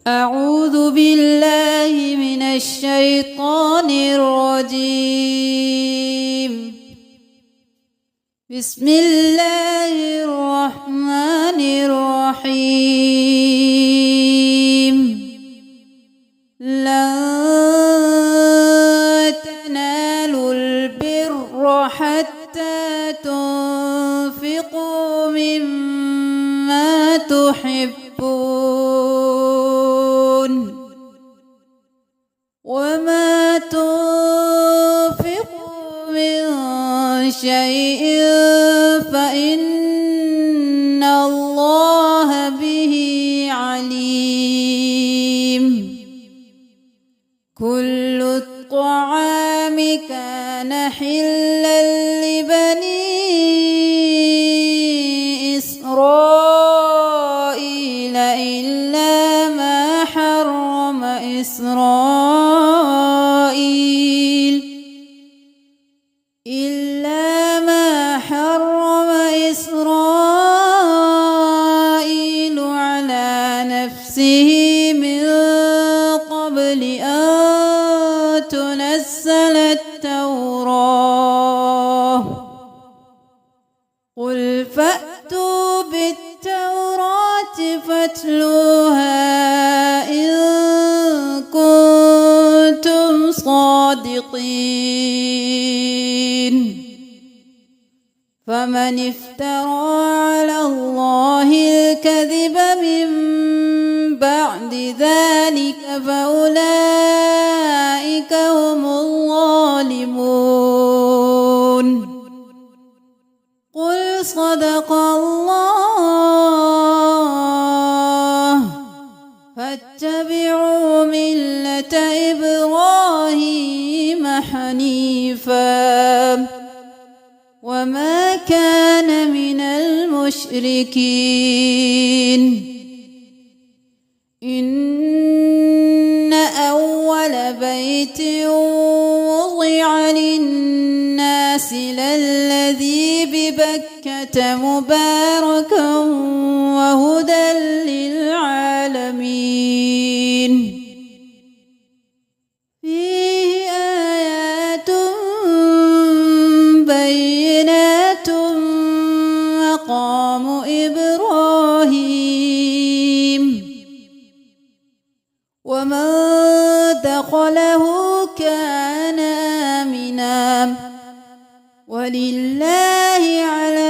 أعوذ بالله من الشيطان الرجيم. بسم الله الرحمن الرحيم. لن تنالوا البر حتى تنفقوا مما تحبون، وما تنفقوا من شيء فإن الله به عليم. كل الطعام كان حلا لبني إسرائيل إلا ما حرم إسرائيل على نفسه من قبل أن تنزل التوراة. قل فأتوا بالتوراة فاتلوها إن كنتم صادقين. فمن افترى على الله الكذب من بعد ذلك فأولئك هم الظالمون. قل صدق الله. فاتبعوا ملة إبراهيم حنيفا وما كان من المشركين. إن أول بيت وضع للناس للذي ببكة مباركا وهدى للعالمين. فيه آيات بينات مقام إبراهيم، ومن دخله كان آمنا. ولله على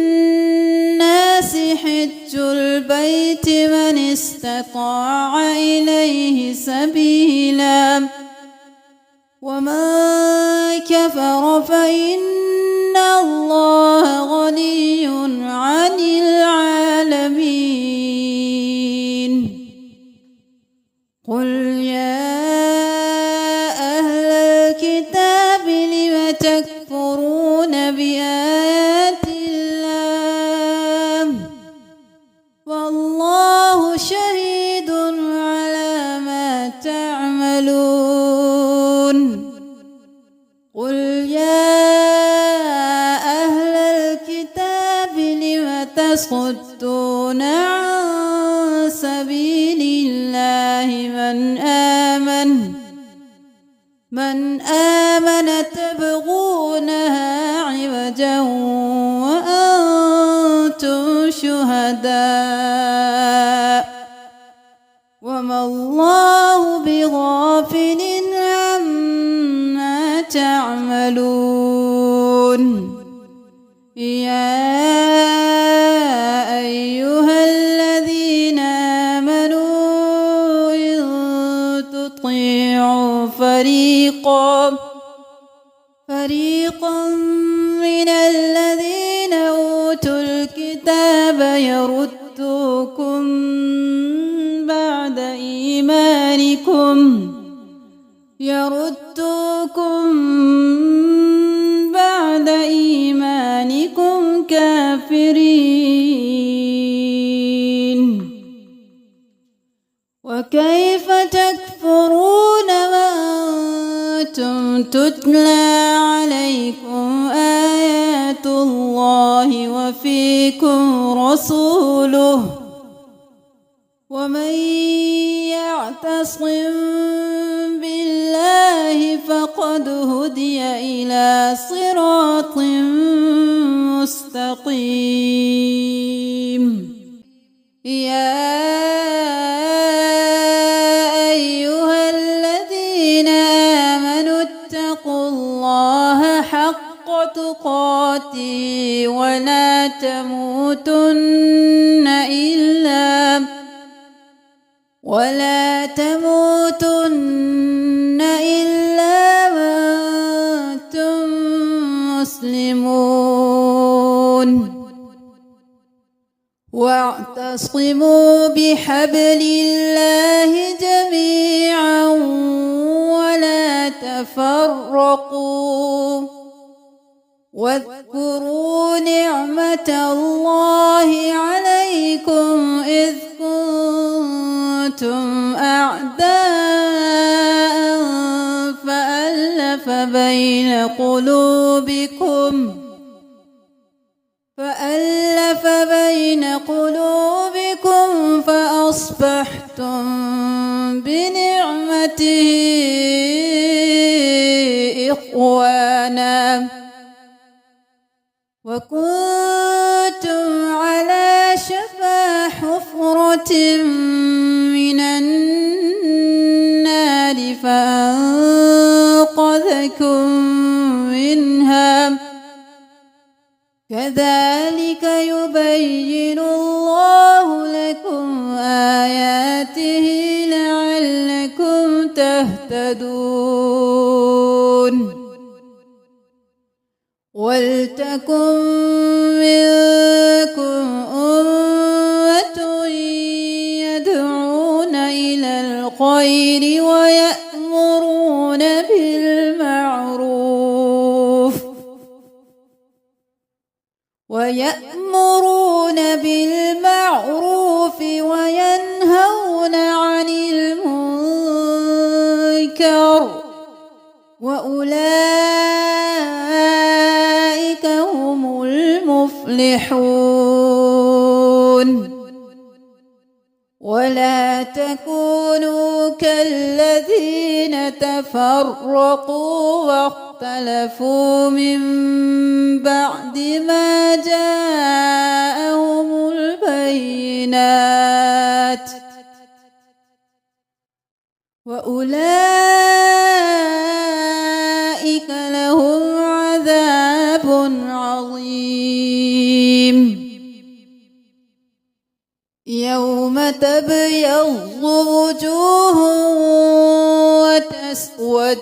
الناس حج البيت من استطاع إليه سبيلا، ومن كفر فإن الله غني عن العالمين. قل يا أهل الكتاب لم تكفرون بآيات الله والله شهيد على ما تعملون. قل يا أهل الكتاب لم تصدون عن سبيل الله من آمن تبغونها عوجا وأنتم شهداء وما الله بغافل عما تعملون. يا أيها الذين آمنوا إن تطيعوا فريقا من الذين أوتوا الكتاب يردوكم بعد إيمانكم كافرين. وكيف تكفرون وأنتم تتلى عليكم آيات الله وفيكم رسوله ومن يعتصم بالله فقد هدي إلى صراط مستقيم. يا أيها الذين آمنوا اتقوا الله حق تقاته ولا تموتن إلا وأنتم مسلمون. واعتصموا بحبل الله جميعا ولا تفرقوا واذكروا نعمة الله عليكم إذ كنتم أعداء فألف بين قلوبكم فأصبحتم بنعمته إخوانا وكنتم على شفا حفرة من النار فأنقذكم منها. كذلك يبين الله لكم آياته لعلكم تهتدون. ولتكن منكم أمة يدعون إلى الخير ويأمرون بالمعروف وينهون عن المنكر وأولئك هم المفلحون. ولا تكونوا كالذين تفرقوا واختلفوا من بعد ما جاءهم البينات وأولئك لهم عذاب عظيم. يوم تبيض وجوه وتسود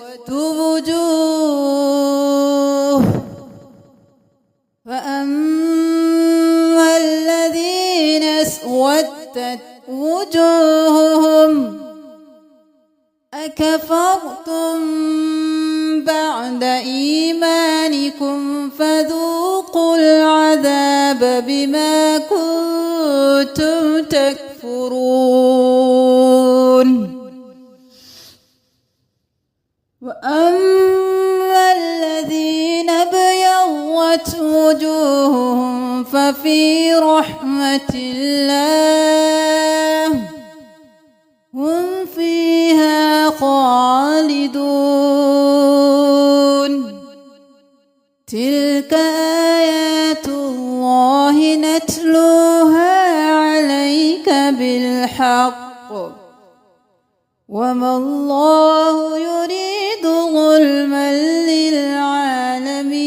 وجوه فأما الذين اسودت وجوههم أكفرتم بعد إيمانكم فذوقوا العذاب بما كنتم تكفرون. وأما الذين ابيضت وجوههم ففي رحمة الله هم فيها خالدون. تلك آيات الله نتلوها عليك بالحق وما الله يريد ظلما للعالمين.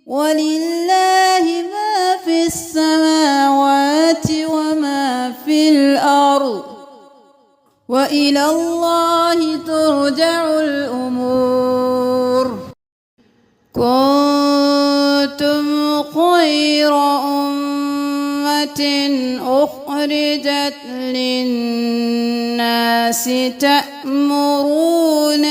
ولله ما في السماوات وما في الأرض وإلى الله ترجع الأمور. كنتم خير أمة أخرجت للناس تأمرون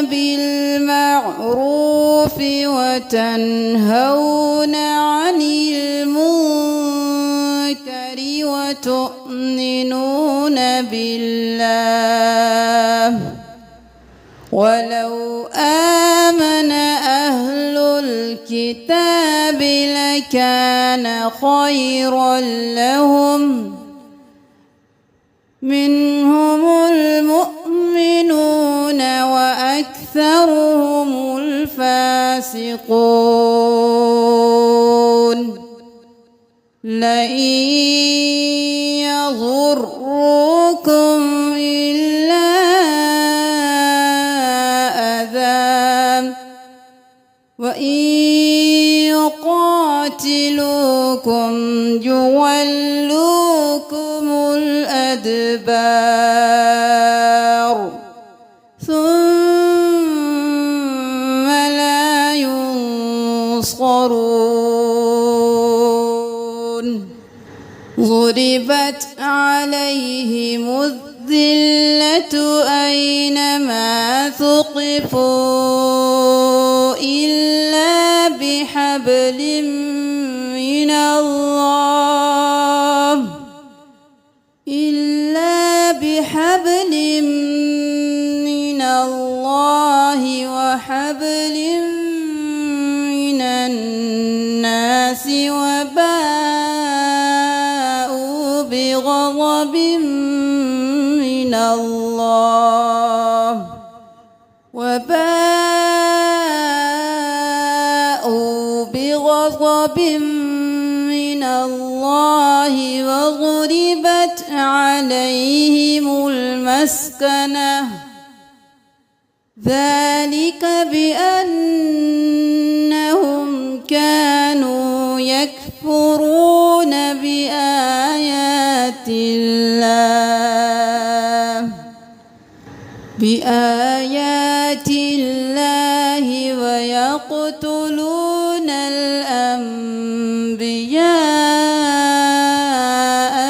بالمعروف وتنهون عن المنكر وتؤمنون بالله ولو آمن الكتاب لكان خيرا لهم منهم المؤمنون وأكثرهم الفاسقون لئن يضروكم إلا أذى وإن يقاتلوكم يولوكم الأدبار ثم لا ينصرون ضربت عليهم الذلة أينما ثقفوا إلا بحبل من الله وحبل من الناس وباءوا بغضب من الله وضربت عليهم المسكنة ذلك بأنهم كانوا يكفرون بآيات الله ويقتلون الأنبياء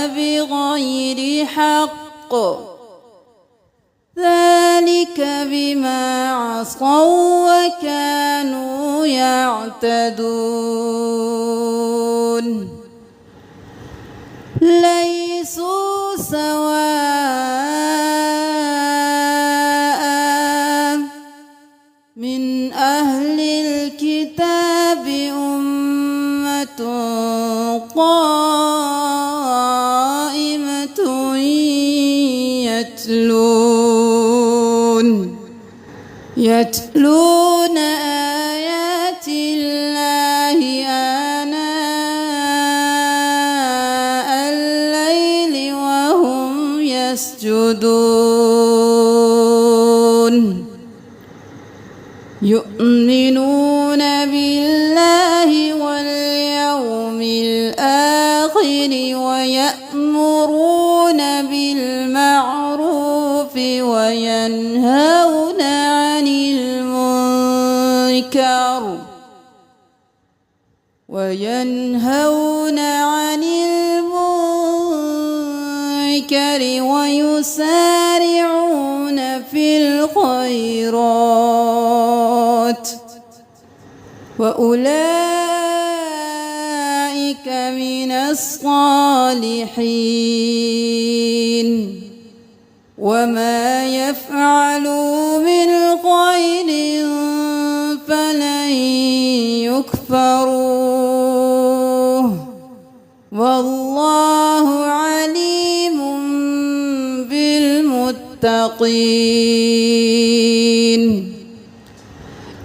بغير حق ذلك بما عصوا وكانوا يعتدون ليسوا سواء من أهل الكتاب أمة قائمة يتلون آيات الله آناء الليل وهم يسجدون يؤمنون بالله واليوم الآخر ويأمرون بالمعروف وينهون عن المنكر ويسارعون في الخيرات وأولئك من الصالحين وما يفعلوا من خير فلن يكفروه والله عليم بالمتقين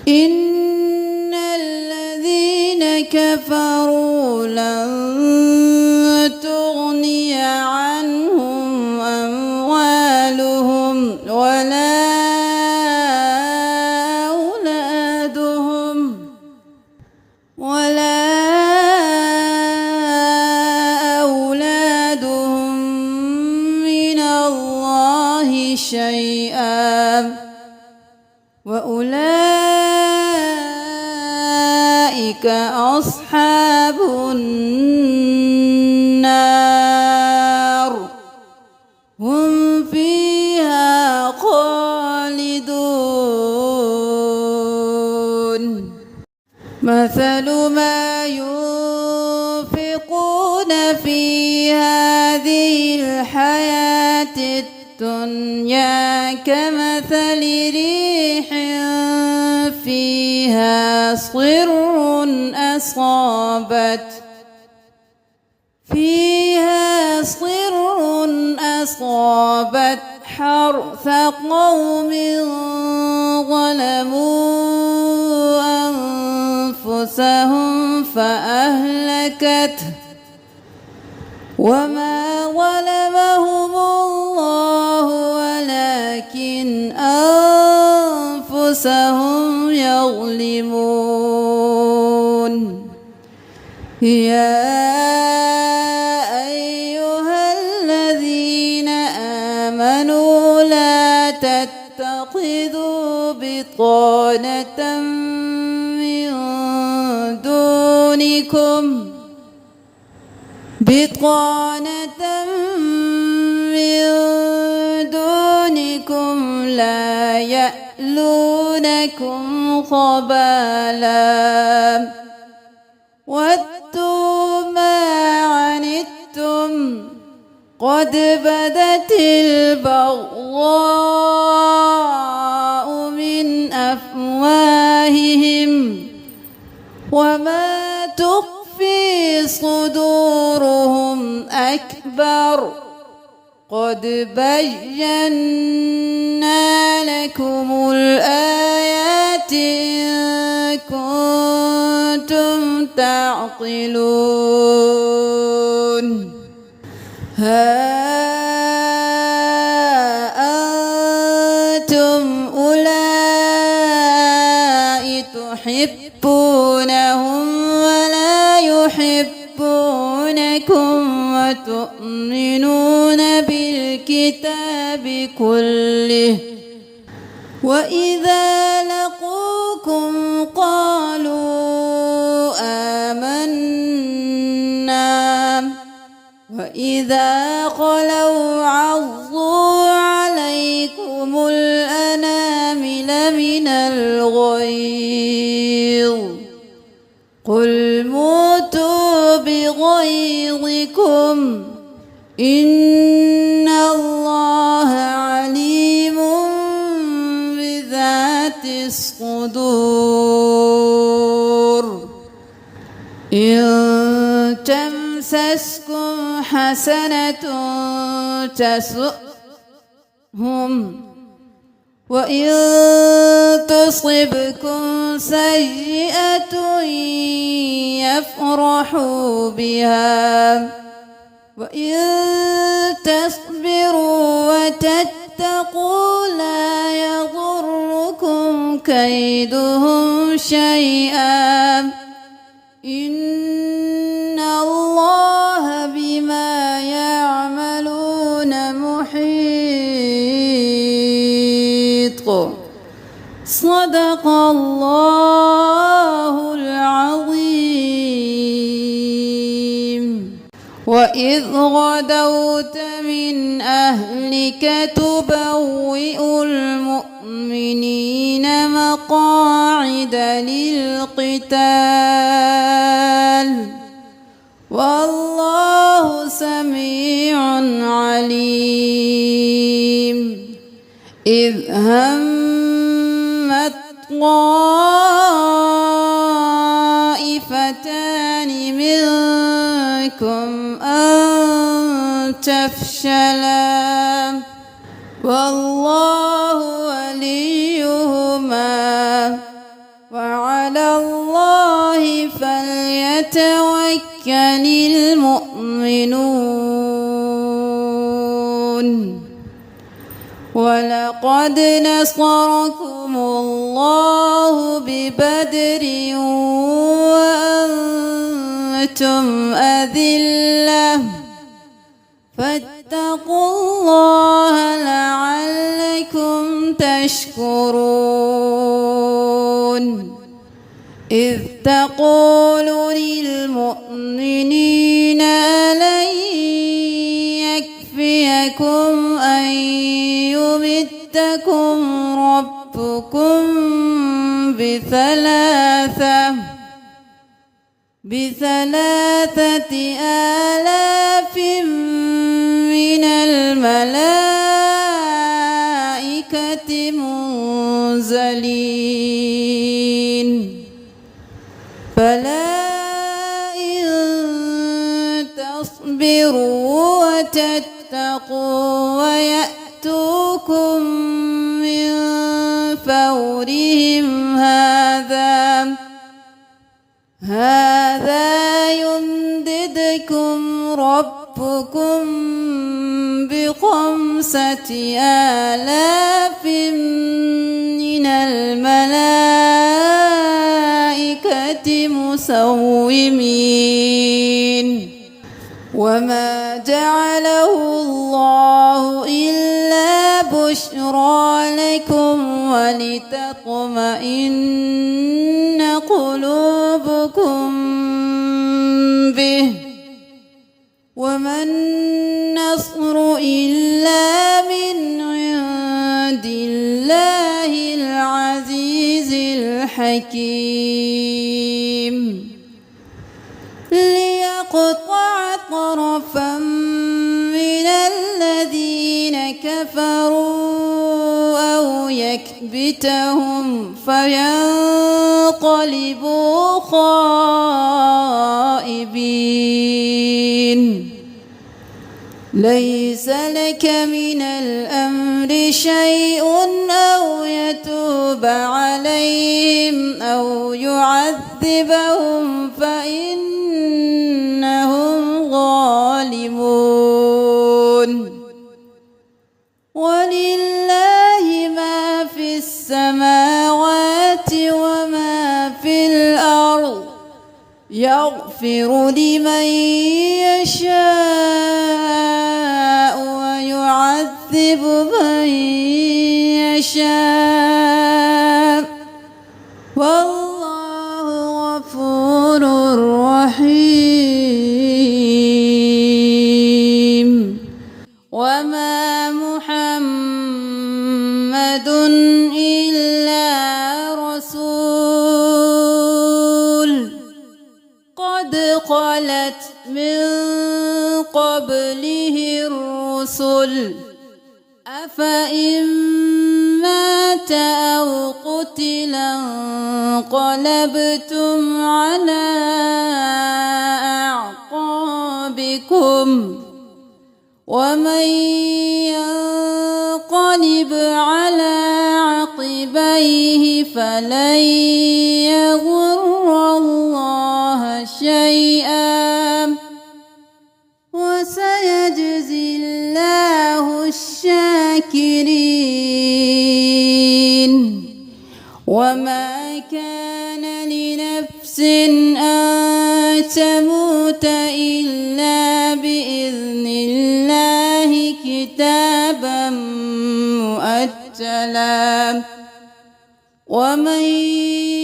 إن الذين كفروا لن تغني عنهم أموالهم ولا أولادهم من الله شيئا وأولئك أصحاب النار هم فيها خالدون مثل ما ينفقون في هذه الحياة الدنيا كمثل ريح فيها صر أصابت حرث قوم ظلموا أنفسهم فأهلكته وما ظلمهم الله ولكن أنفسهم يظلمون يا أيها الذين آمنوا لا تتخذوا بطانة من دونكم لا يألونكم خبالا ودوا ما عنتم قد بدت البغضاء من أفواههم وما تخفي صدورهم أكبر قد بينا لكم الآيات إن كنتم تعقلون ها أنتم أولئك تحبونهم ولا يحبونكم وتؤمنون بالكتاب كله وإذا لقوكم قالوا آمنا وإذا خلوا عضوا عليكم الأنامل من الغيظ قل موتوا بغيظكم إن الله عليم بذات الصدور إن تمسسكم حسنة تسؤهم وإن تصبكم سيئة يفرحوا بها وإن تصبروا وتتقوا لا يضركم كيدهم شيئا إن الله بما يعملون محيط صدق الله العظيم وإذ غدوت من أهلك تبوئ المؤمنين مقاعد للقتال والله سميع عليم إذ همت طائفتان منكم أن تفشلا والله وليهما وعلى الله فليتوكل المؤمنون ولقد نصركم الله ببدر وأنتم أذلة فاتقوا الله لعلكم تشكرون إذ تقول للمؤمنين ألن يكفيكم أن يمدكم ربكم بثلاثة آلاف من الملائكة منزلين بلى إن تصبروا وتتقوا ويأتوكم من فورهم هذا يمددكم ربكم ب5,000 من الملائكة مسومين وما جعله الله إلا بشرى لكم ولتطمئن قلوبكم به وما النصر إلا من عند الله العزيز الحكيم ليقطع طرفا من الذين كفروا أو يكبتهم فينقلبوا خائبين ليس لك من الأمر شيء أو يتوب عليهم أو يعذبهم فإنهم ظالمون ولله ما في السماوات وما في الأرض يغفر لمن يشاء ويعذب من يشاء والله غفور رحيم وما محمد إلا رسول قد خلت من قبله الرسل أفإن مات أو قتلا انقلبتم على أعقابكم ومن ينقلب على عقبيه فلن يضر الله شيئا وسيجزي الله الشاكرين وما كان لنفس أن تموت إلا بإذن الله كتابا مؤجلا ومن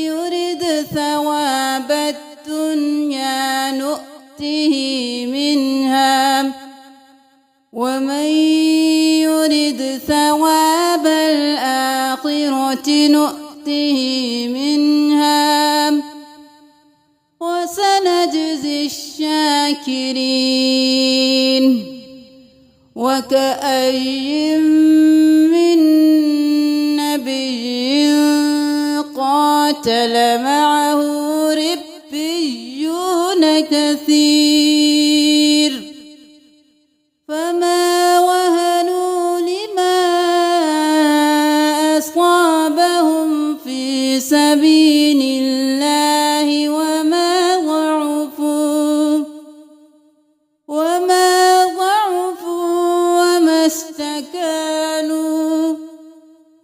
يرد ثواب الدنيا نؤته منها ومن يرد ثواب الآخرة نؤته منها وسنجزي الشاكرين وكأي من نبي قاتل معه ربيون كثير فما وهنوا لما أصابهم في سبيل الله وما ضعفوا وما استكانوا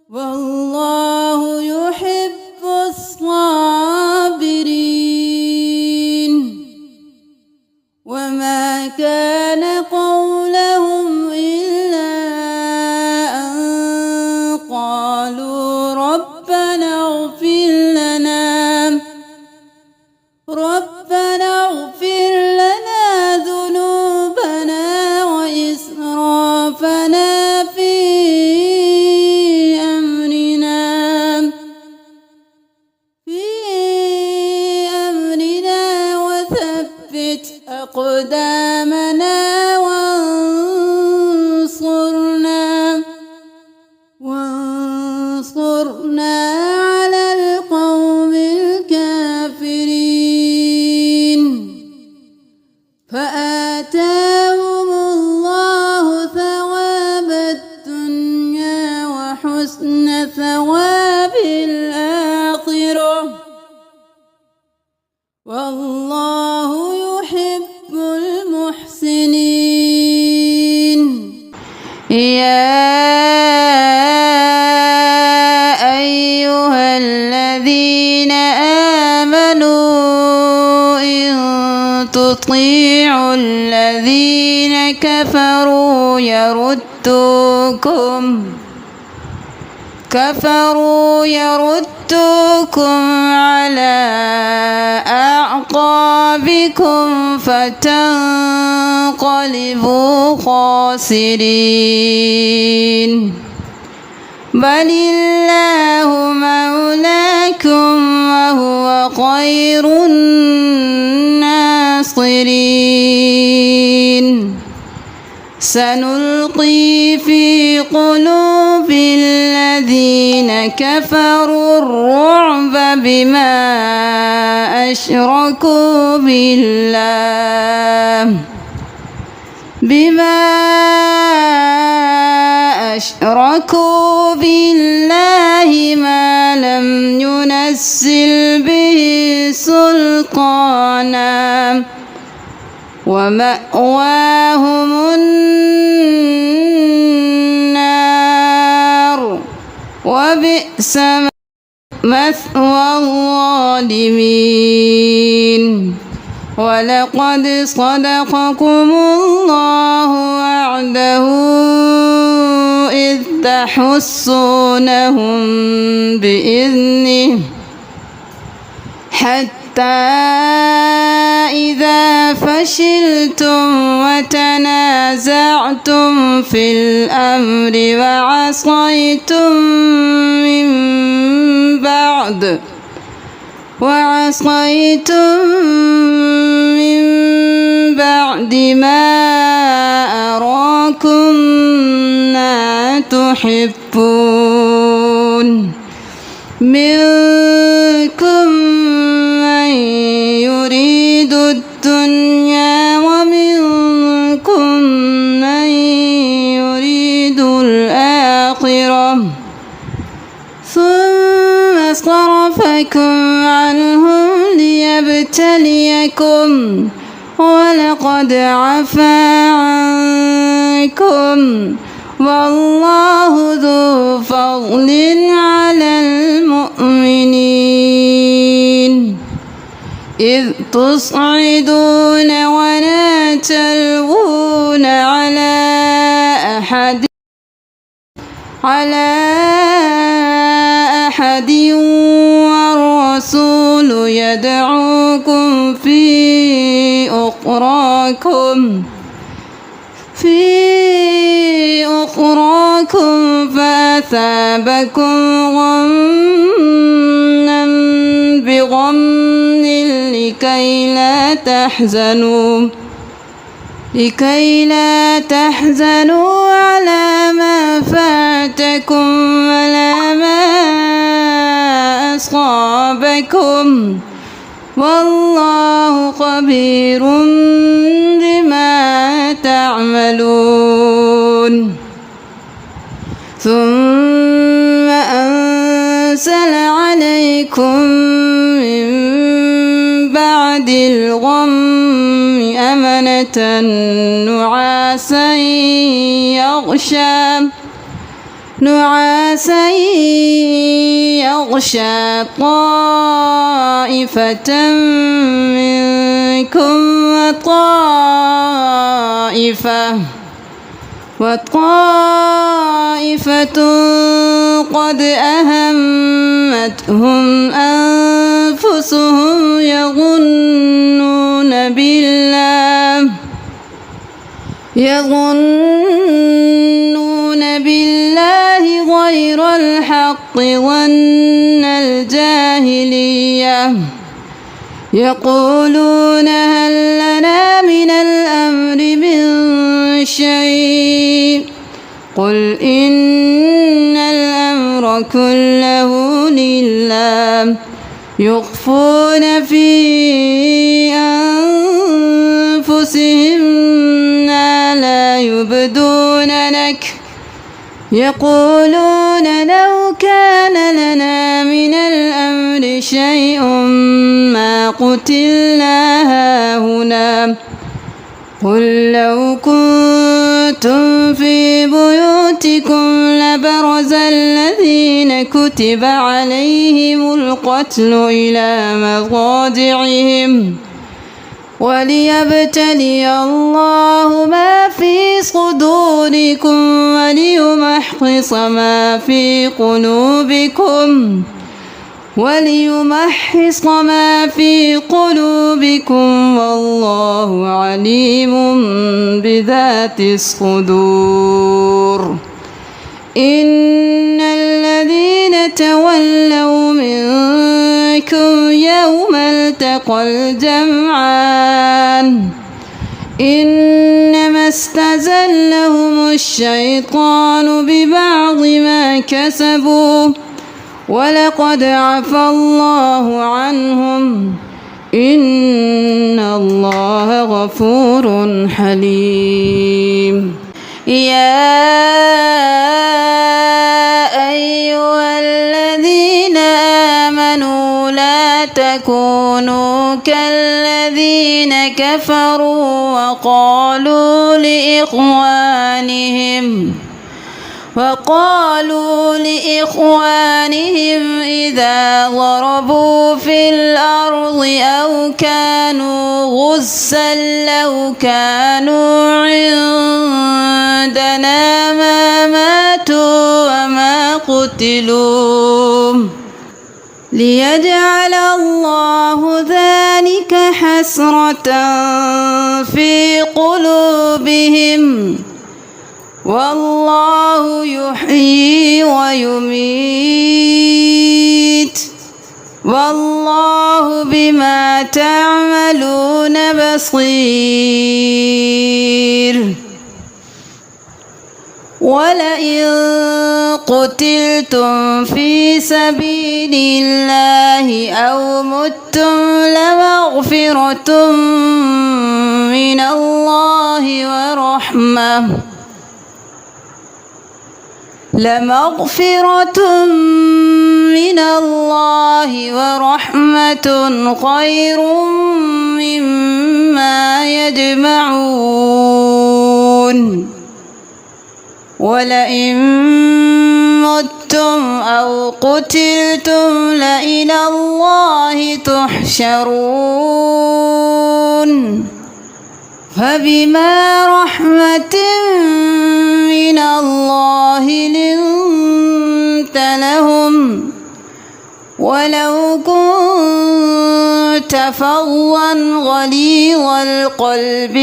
والله يحب الصابرين وما كان قولهم إلا أن قالوا ربنا اغفر لنا ذنوبنا وإسرافنا في أمرنا وثبت أقدامنا وانصرنا على القوم الكافرين والله يحب المحسنين. يا أيها الذين آمنوا إن تطيعوا الذين كفروا يردوكم على أعقابكم فتنقلبوا خاسرين. بل الله مولاكم وهو خير الناصرين. سنلقي في قلوب الذين كفروا الرعب بما أشركوا بالله ما لم ينزل به سلطانا ومأواهم النار وبئس مثوى الظالمين. ولقد صدقكم الله وعده إذ تحسونهم بإذنه حتى إذا فشلتم وتنازعتم في الأمر وعصيتم من بعد ما أراكم ما تحبون منكم من يريد الدنيا ومنكم من يريد الآخرة ثم صرفكم عنهم ليبتليكم ولقد عفا عنكم والله ذو فضل على المؤمنين. إذ تصعدون ولا تلوون على أحد والرسول يدعوكم في أخراكم فأثابكم غما بغم لكي لا تحزنوا على ما فاتكم ولا ما أصابكم والله خبير بما تعملون. ثم أنزل عليكم من بعد الغم أمنة نعاسا يغشى طائفة منكم وطائفة قد أهمتهم أنفسهم يظنون بالله غير الحق ظن الجاهلية يقولون هل لنا من الأمر من شيء قل إن الأمر كله لله يخفون في أنفسهم ما لا يبدون لك يقولون لو كان لنا من الأمر شيء ما قتلنا هاهنا قل لو كنتم في بيوتكم لبرز الذين كتب عليهم القتل إلى مضاجعهم وليبتلي الله ما في صدوركم وليمحص ما في قلوبكم والله عليم بذات الصدور. إن الذين تولوا منكم يوم التقى الجمعان إنما استزلهم الشيطان ببعض ما كسبوا ولقد عفا الله عنهم إن الله غفور حليم. يا أيها الذين آمنوا لا تكونوا كالذين كفروا وقالوا لإخوانهم إذا ضربوا في الأرض أو كانوا غزا لو كانوا عندنا ما ماتوا وما قتلوا ليجعل الله ذلك حسرة في قلوبهم والله يحيي ويميت والله بما تعملون بصير. ولئن قتلتم في سبيل الله أو متم لمغفرة من الله ورحمة خير مما يجمعون. ولئن متم أو قتلتم لإلى الله تحشرون. فبما رحمة من الله لنت لهم ولو كنت فظا غليظ القلب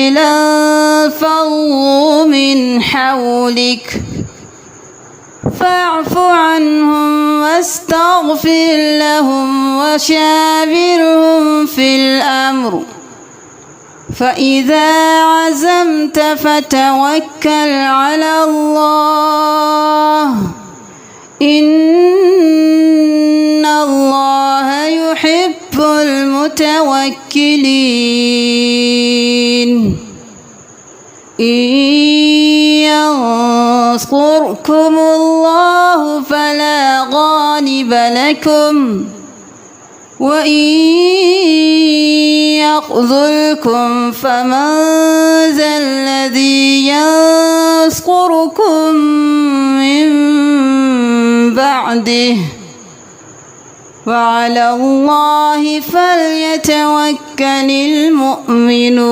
لانفضوا من حولك فاعف عنهم واستغفر لهم وشاورهم في الأمر فإذا عزمت فتوكل على الله إن الله يحب المتوكلين. إن ينصركم الله فلا غالب لكم وإن يخذلكم فمن ذا الذي ينصركم من بعده وعلى الله فليتوكل المؤمنون.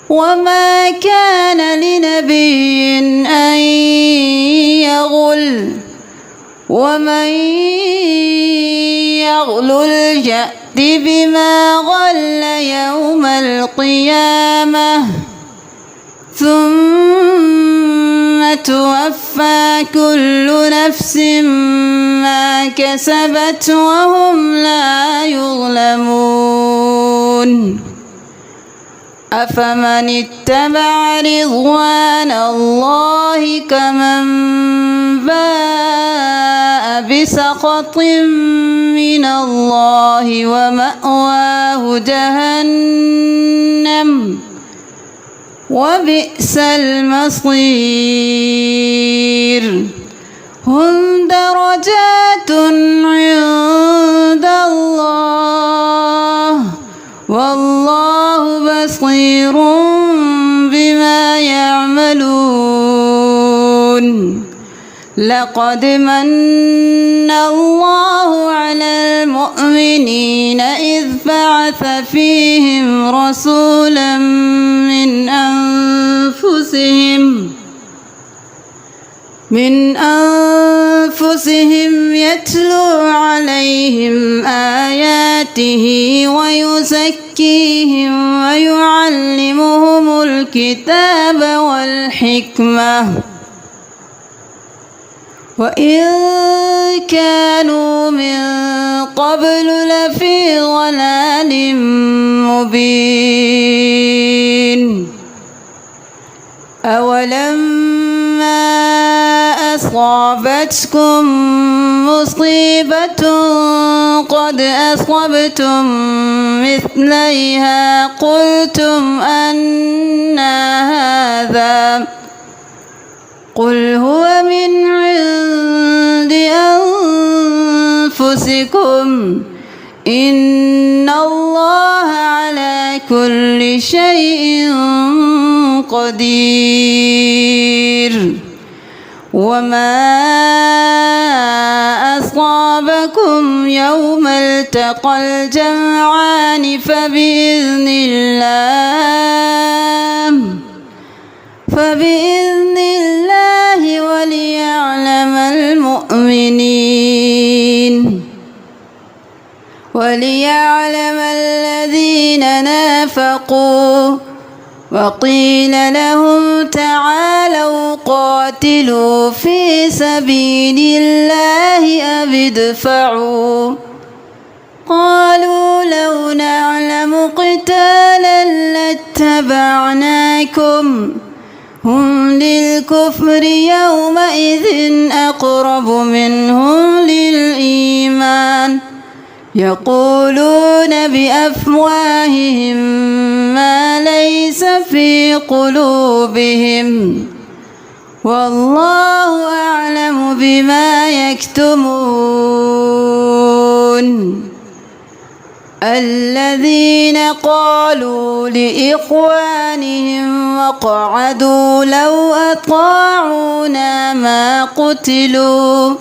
وما كان لنبي أن يغل ومن يغلل يأت بما غل يوم القيامة ثم توفى كل نفس ما كسبت وهم لا يظلمون. أفمن اتبع رضوان الله كمن باء بسخط من الله ومأواه جهنم وبئس المصير. هم درجات عند لقد من الله على المؤمنين إذ بعث فيهم رسولا من أنفسهم يتلو عليهم آياته ويزكيهم ويعلمهم الكتاب والحكمة وإن كانوا من قبل لفي ضلال مبين أولما أصابتكم مصيبة قد أصبتم مثليها قلتم أنى هذا قل هو من عند أنفسكم إن الله على كل شيء قدير وما أصابكم يوم التقى الجمعان فبإذن الله وليعلم الذين نافقوا وقيل لهم تعالوا قاتلوا في سبيل الله أو ادفعوا قالوا لو نعلم قتالا لاتبعناكم هم للكفر يومئذ أقرب منهم للإيمان يقولون بأفواههم ما ليس في قلوبهم والله أعلم بما يكتمون الذين قالوا لإخوانهم وقعدوا لو أطاعونا ما قتلوا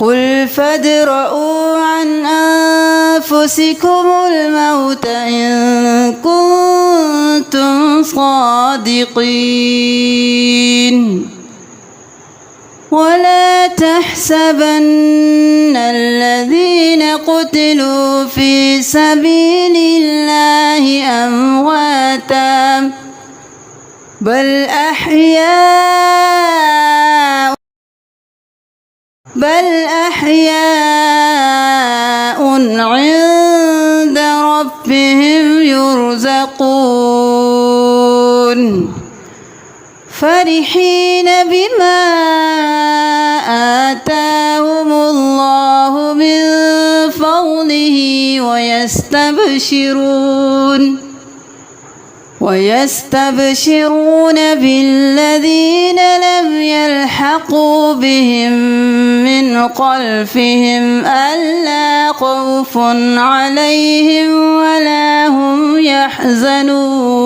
قل فادرءوا عن أنفسكم الموت إن كنتم صادقين ولا تحسبن الذين قتلوا في سبيل الله أمواتا بل أحياء عند ربهم يرزقون فرحين بما آتاهم الله من فضله ويستبشرون بالذين لم يلحقوا بهم من خلفهم ألا خوف عليهم ولا هم يحزنون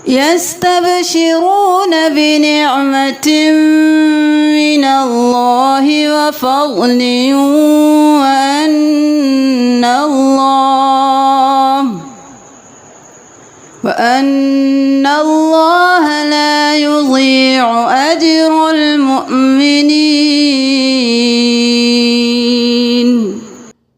يستبشرون بنعمة من الله وفضل وأن الله لا يضيع أجر المؤمنين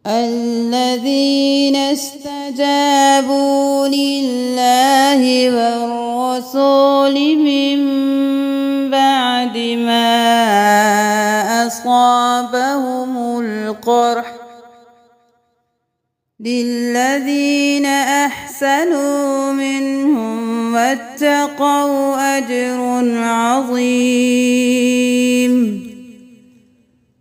الذين استجابوا لله والرسول من بعد ما أصابهم القرح للذين أحسنوا منهم واتقوا أجر عظيم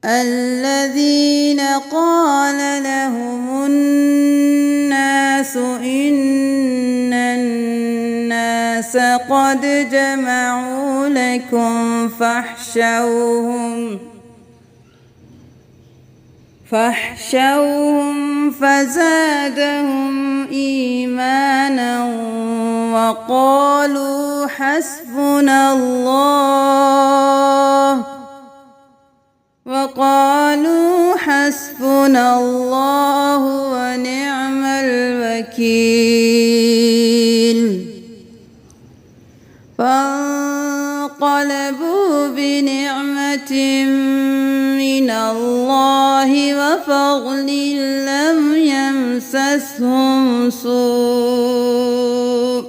الذين قال لهم الناس إن الناس قد جمعوا لكم فاحشوهم فزادهم إيمانا وقالوا حسبنا الله ونعم الوكيل. فانقلبوا بنعمة من الله وفضل لم يمسسهم سوء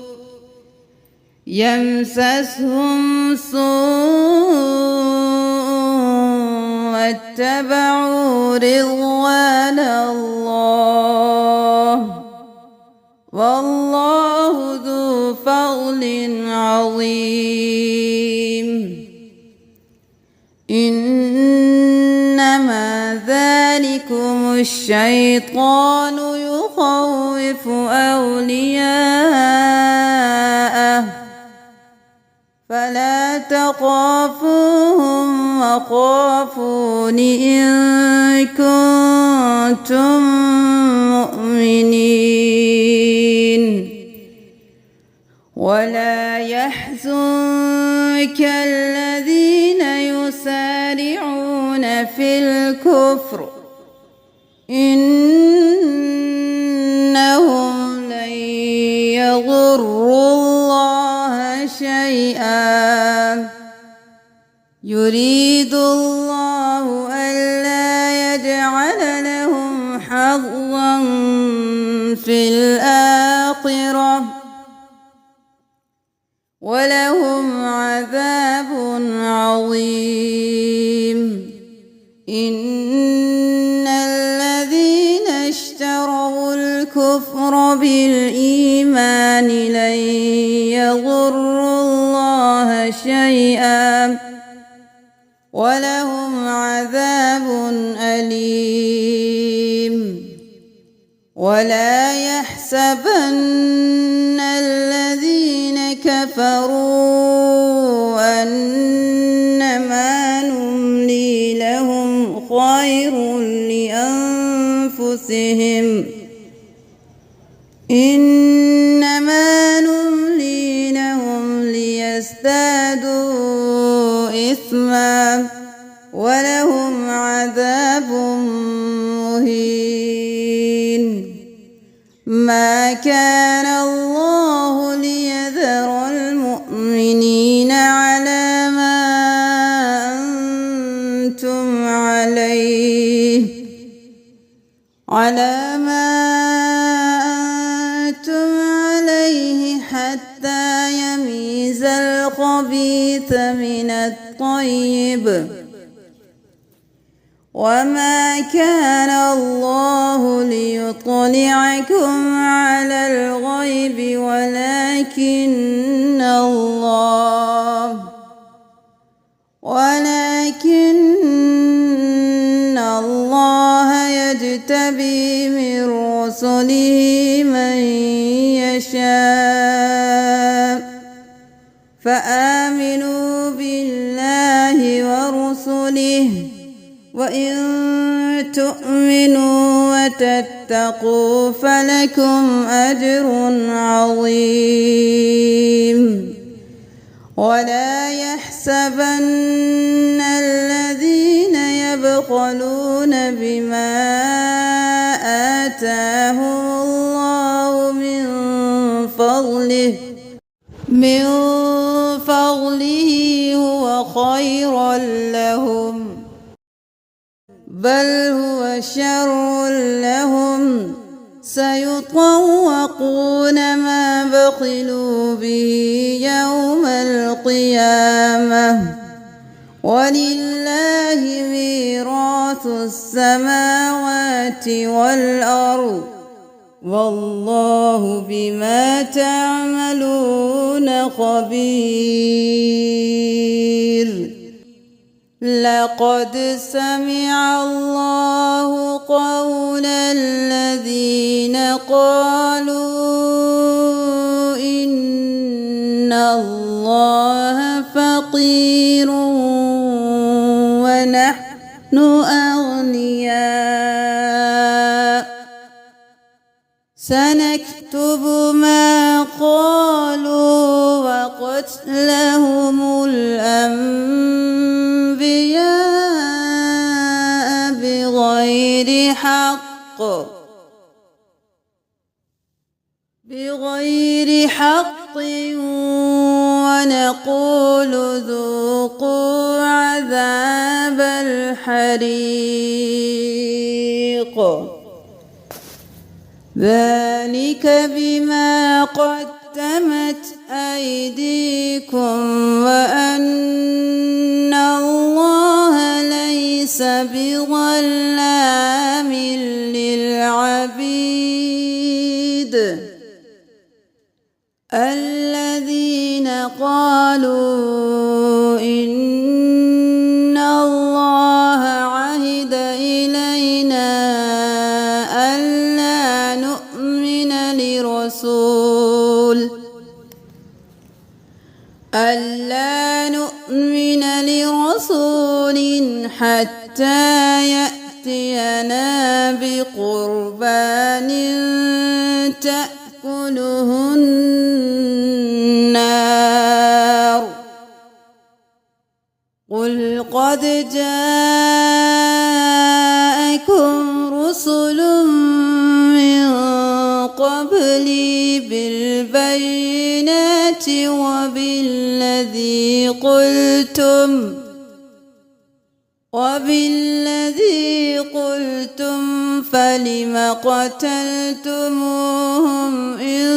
واتبعوا رضوان الله والله ذو فضل عظيم. إنما ذلكم الشيطان يخوف أولياءه فلا تخافوهم وخافون إن كنتم مؤمنين. ولا يحزنك الذين يسارعون في الكفر إنهم لن يضروا الله شيئا يريد الله ألا يجعل لهم حظا في الآخرة ولهم عذاب عظيم. إن الذين اشتروا الكفر بالإيمان لن يضروا الله شيئا ولهم عذاب أليم. ولا يحسبن الذين كفروا أنما نملي لهم خير لأنفسهم إنما نملي لهم ليزدادوا إثما ولهم عذاب مهين. ما كان الله ليذر المؤمنين على ما أنتم عليه حتى يميز الخبيث من الطيب. وما كان الله ليطلعكم على الغيب ولكن الله يجتبي من رسله من يشاء فآمنوا بالله ورسله وإن تؤمنوا وتتقوا فلكم أجر عظيم. ولا يحسبن الذين يبخلون بما آتاهم الله من فضله هو خيرا لهم بل هو شر لهم سيطوقون ما بخلوا به يوم القيامة ولله ميراث السماوات والأرض والله بما تعملون خبير. لقد سمع الله قول الذين قالوا إن الله فقير أغنياء سنكتب ما قالوا وقتلهم الأنبياء بغير حق ونقول ذوقوا عذاب الحريق ذلك بما قدمت أيديكم وأن الله ليس بظلام للعبيد الذين قالوا إن الله عهد إلينا ألا نؤمن لرسول حتى يأتينا بقربان تأكله النار قل قد جاءكم رسل من قبلي بالبينات وبالذي قلتم فلم قتلتموهم إن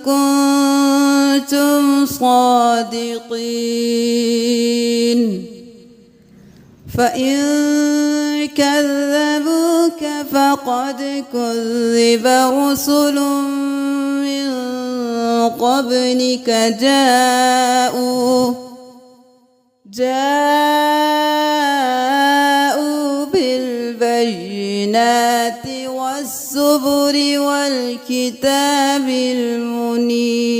كنتم صادقين فإن كذبوك فقد كذب رسل من قبلك جاءوا بالبينات والزبر والكتاب المنير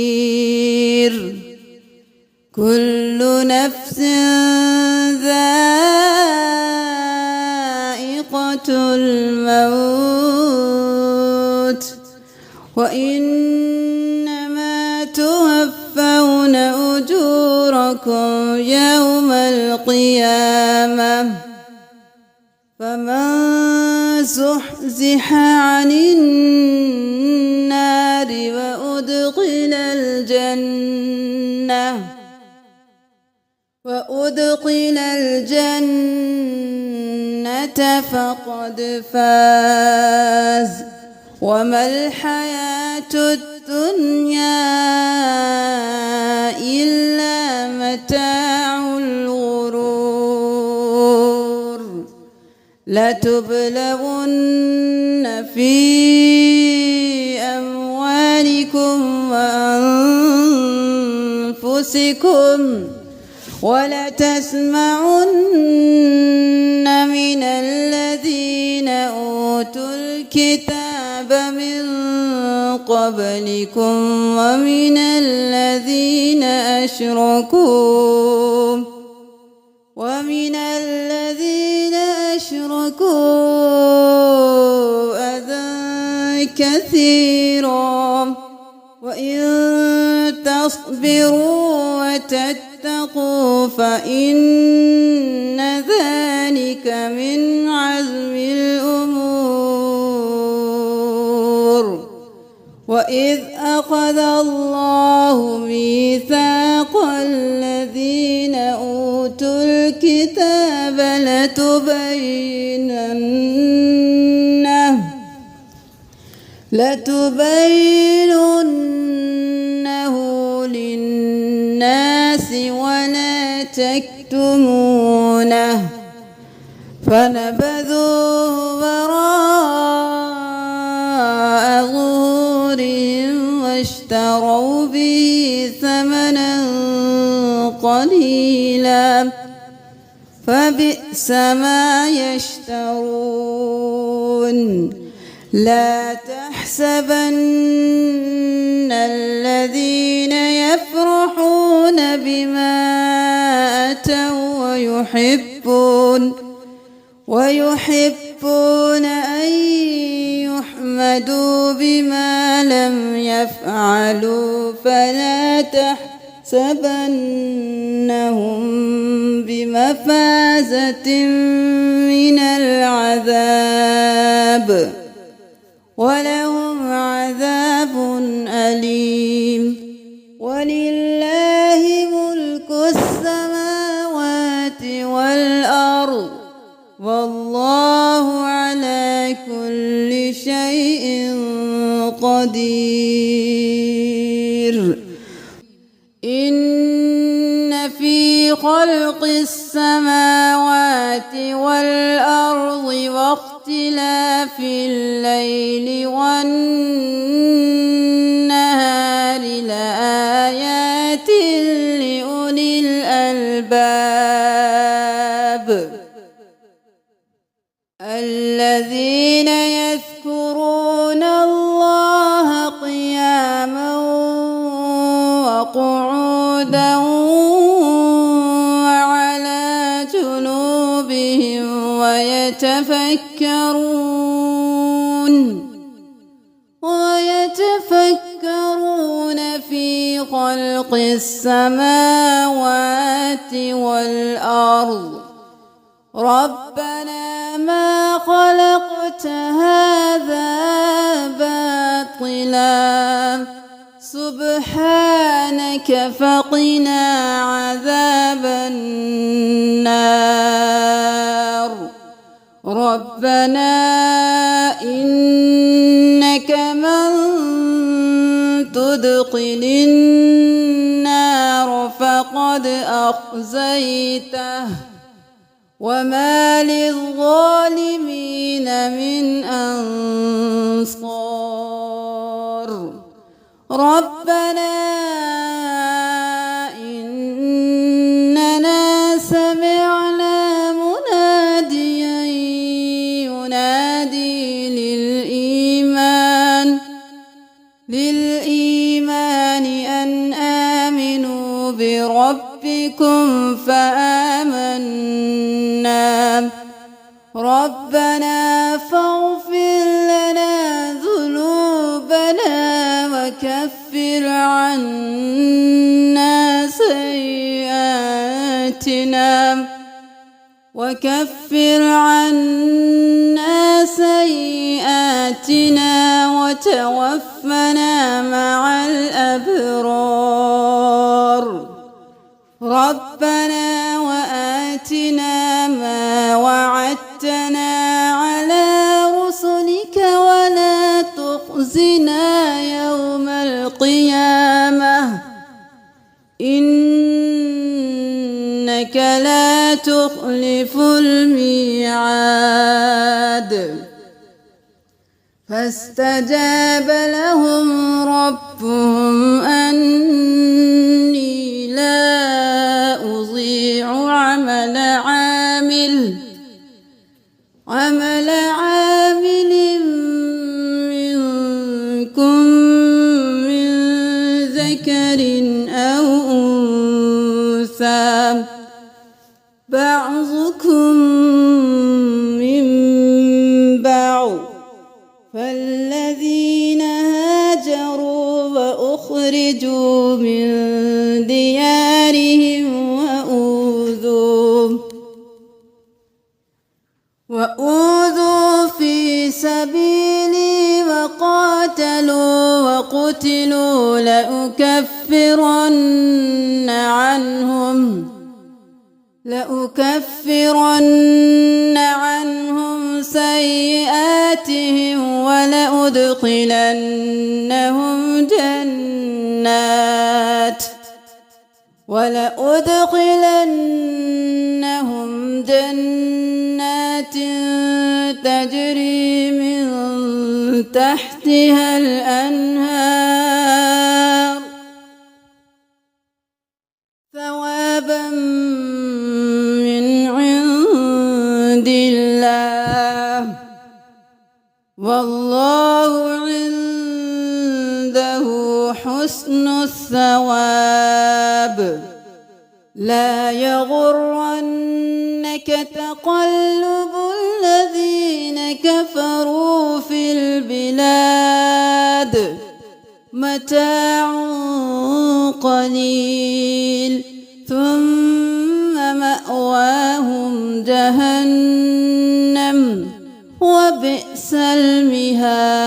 كل نفس ذائقة الموت وإنما توفون أجوركم يوم القيامة فمن زحزح عن النار وأدخل الجنة فقد فاز وما الحياة الدنيا إلا متاع الغرور لتبلغن في أموالكم وأنفسكم ولتسمعن من الذين أوتوا الكتاب من قبلكم ومن الذين أشركوا أذى كثيرا وإن تصبروا وتتقوا فإن ذلك من عزم الأمور وإذ أخذ الله ميثاق الذين أوتوا الكتاب لتبيننه للناس ولا تكتمونه فنبذوه وراء ظهورهم واشتروا به ثمنا قليلا فبئس ما يشترون لا تحسبن الذين يفرحون بما أتوا ويحبون أن يحمدوا بما لم يفعلوا فلا تحسبنهم بمفازة من العذاب ولهم عذاب أليم. ولله ملك السماوات والأرض والله على كل شيء قدير. إن في خلق السماوات والأرض واختلاف الليل والنهار لآيات لأولي الألباب الذين يذكرون الله قياما وقعودا وعلى جنوبهم ويتفكرون في خلق السماوات والأرض ربنا ما خلقت هذا باطلا سبحانك فقنا عذاب النار. ربنا إنك من تدخل النار فقد أخزيته وما للظالمين من أنصار. ربنا إننا سمعنا مناديا ينادي للإيمان أن آمنوا بربكم فآمنا. ربنا فاغفر لنا ذنوبنا وكفر عنا سيئاتنا وتوفنا مع الأبرار. ربنا وآتنا ما وعدتنا على رسلك ولا تخزنا يوم القيامة إنك لا تخلف الميعاد. فاستجاب لهم ربهم أني لا أضيع عمل عامل منكم من ذكر أو أنثى بعضكم من بعض فالذين هاجروا وأخرجوا من ديارهم وأوذوا في سبيلي وقاتلوا وقتلوا لأكفرن عنهم سيئاتهم ولأدخلنهم جنات تجري من تحتها الأنهار ثوابا من عند الله والله عنده حسن الثواب. لا يغرنك تقلب الذين كفروا في البلاد متاع قليل ثم مأواهم جهنم وبئس المهاد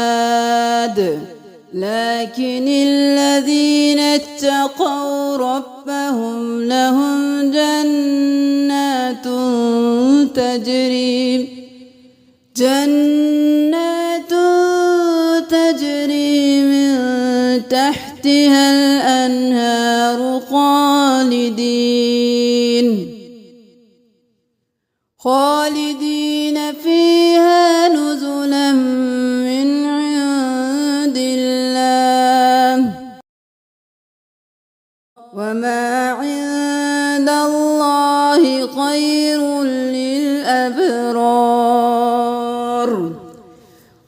لكن الذين اتقوا ربهم لهم جنات تجري من تحتها الأنهار خالدين فيها نزلا من عند الله وما عند الله خير للأبرار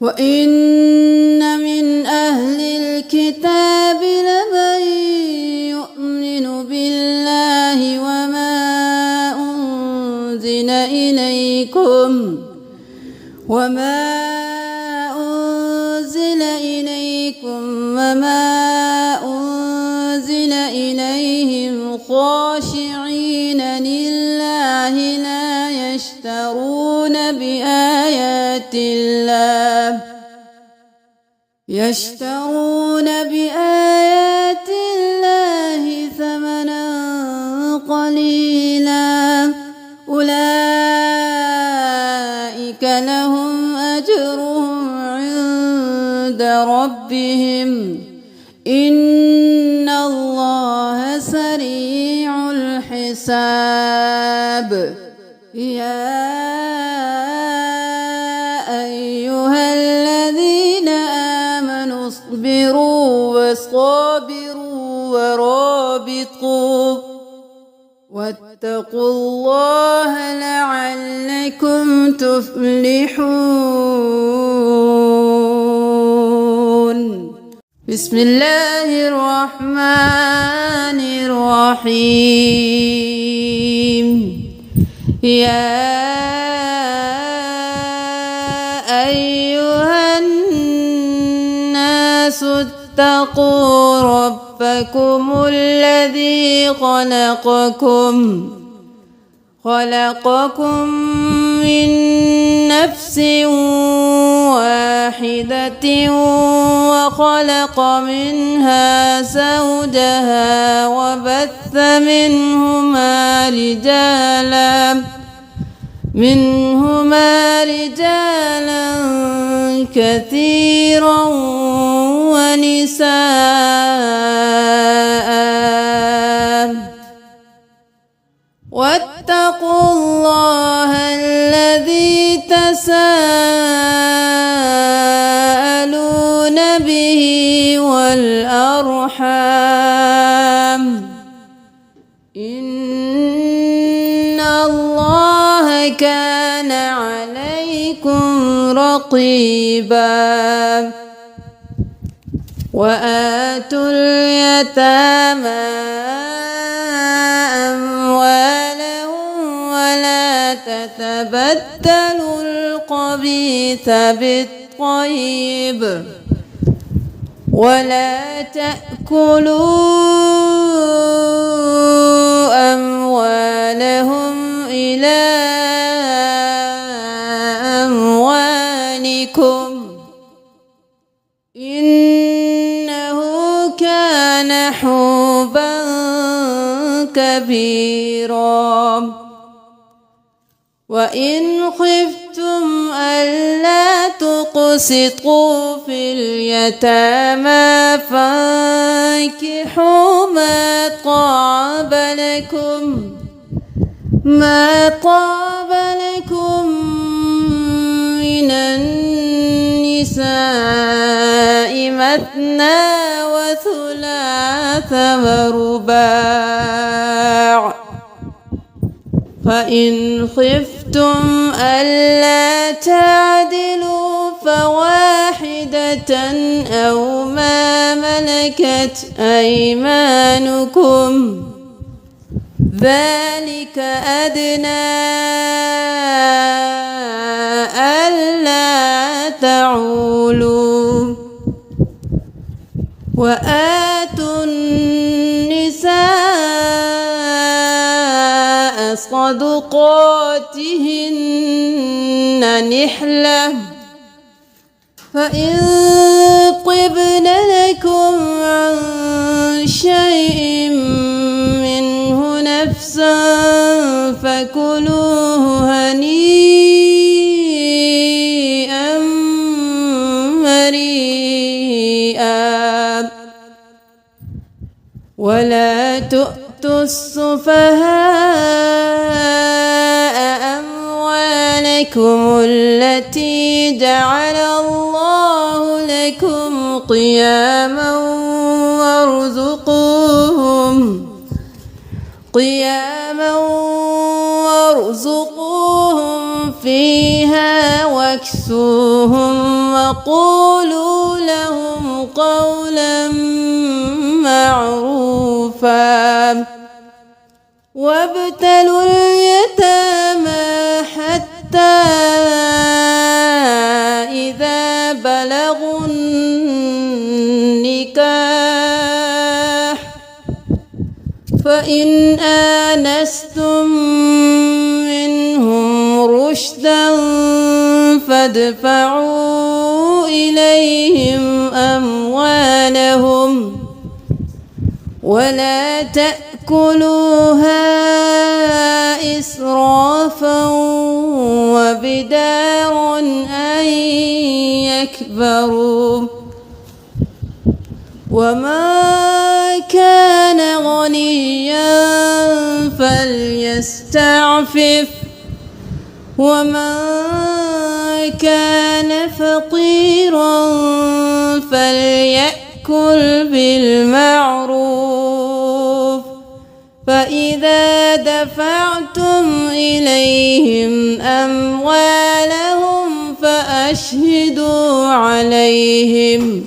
وإن من أهل الكتاب لمن يؤمن بالله وما أنزل إليكم وما أنزل إليهم خاشعين لله لا يشترون بآيات الله ثمنا قليلا أولئك لهم أجرهم عند ربهم إن الله سريع الحساب يا أيها الذين آمنوا اصبروا وصابروا ورابطوا واتقوا الله لعلكم تفلحون بسم الله الرحمن الرحيم يا أيها الناس اتقوا ربكم الذي خلقكم من نفس واحدة وخلق منها زوجها وبث منهما رجالا كثيرا ونساء واتقوا الله الذي تساءلون به والأرحام إن الله كان عليكم رقيبا وآتوا اليتامى أموالهم ولا تتبدلوا الخبيث بالطيب ولا تأكلوا أموالهم إلى أموالكم إنه كان حوبا كبيرا وإن خفتم ألا تقسطوا في اليتامى فانكحوا ما طاب لكم من النساء مثنى وثلاث ورباع فإن خفتم ألا تعدلوا فواحدة أو ما ملكت أيمانكم ذلك أدنى ألا تعولوا وآتوا النساء صدقاتهن نحلة فإن طبن لكم عن شيء منه نفسا فكلوه هنيئا مريئا ولا تؤتوا السفهاء أموالكم التي جعل الله لكم قياما وارزقوهم فيها واكسوهم وقولوا لهم قولا معروفا وابتلوا اليتامى حتى إذا بلغوا النكاح فإن آنستم منهم رشدا فادفعوا إليهم أموالهم ولا تأكلوها إسرافا وبدارا أن يكبروا وما كان غنيا فليستعفف ومن كان فقيرا فليأكل بالمعروف فإذا دفعتم إليهم أموالهم فأشهدوا عليهم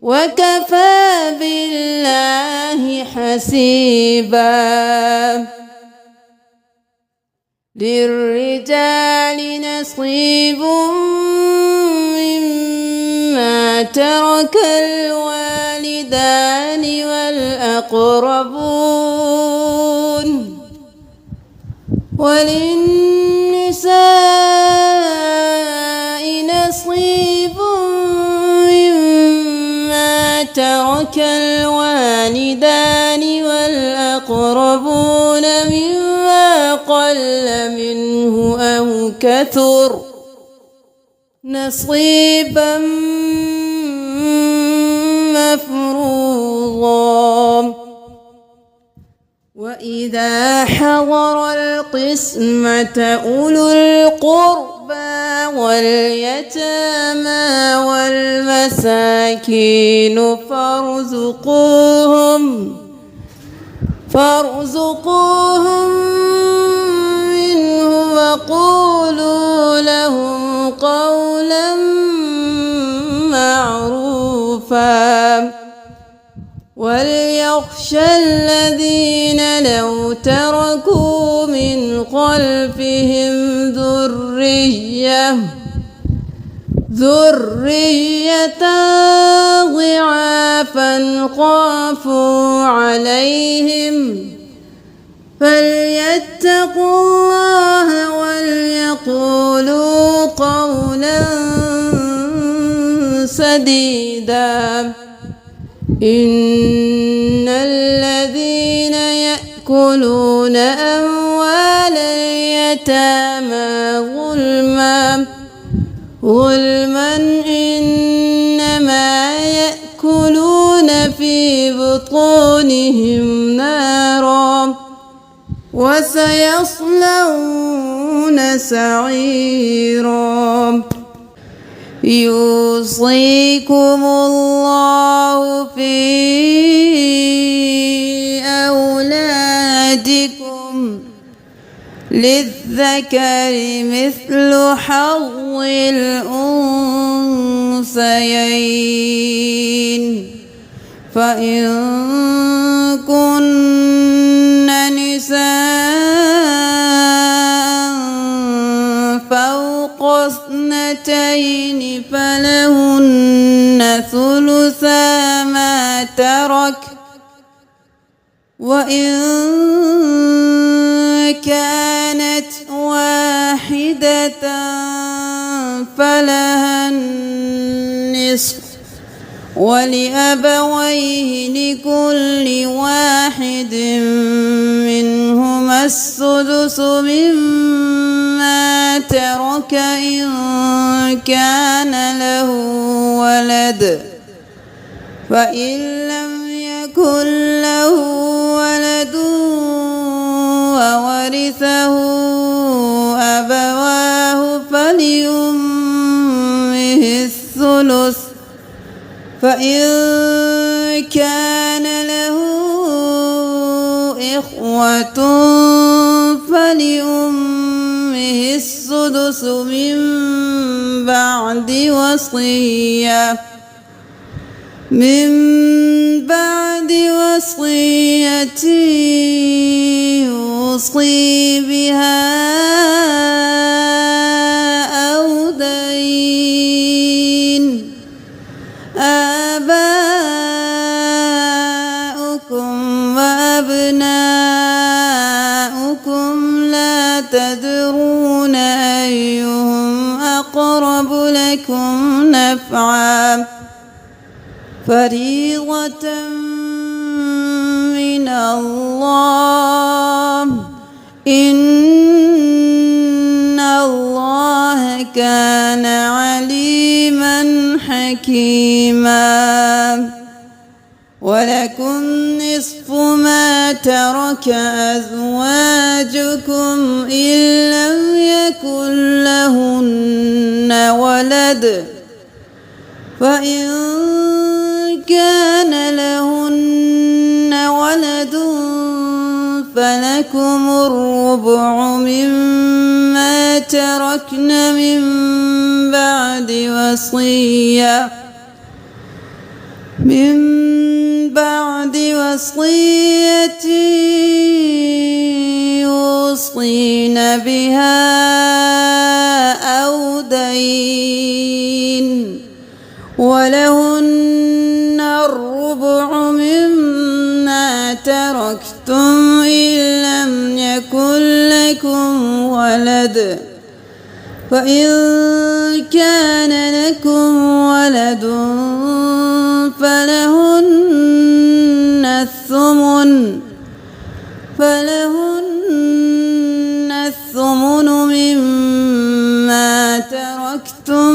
وكفى بالله حسيبا للرجال نصيب مما ترك الوالدان والأقربون وللنساء نصيب مما ترك الوالدان والأقربون مما قل منه أو كثر نصيبا مفروضا وإذا حضر القسمة أولو القربى واليتامى والمساكين فارزقوهم منه وقولوا لهم قولا معروفا وليخشى الذين لو تركوا من خلفهم ذرية ضعافا خافوا عليهم فليتقوا الله وليقولوا قولا سديدا إن الذين يأكلون أموال اليتامى ظلما إنما يأكلون في بطونهم نارا وسيصلون سعيرا يوصيكم الله في أولادكم للذكر مثل حظ الأنثيين فإن كن نساء فوق اثنتين فلهن ثلثا ما ترك وإن كانت واحدة فلها النصف ولأبويه لكل واحد منهما السدس مما ترك إن كان له ولد فإن لم يكن له ولد وورثه أبواه فلأمه الثلث فإن كان له إخوة فلأمه السدس من بعد وصية يوصي بها أو دين آباؤكم وأبناؤكم لا تدرون أيهم أقرب لكم نفعا فريضة من الله إن الله كان عليما حكيما ولكم نصف ما ترك أزواجكم إن لم يكن لهن ولد فإن كان لهن ولد فلكم الربع مما تركن من بعد وصية يوصين بها أو دين ولهن الربع مما تركتم إن لم يكن لكم ولد فإن كان لكم ولد فلهن الثمن مما تركتم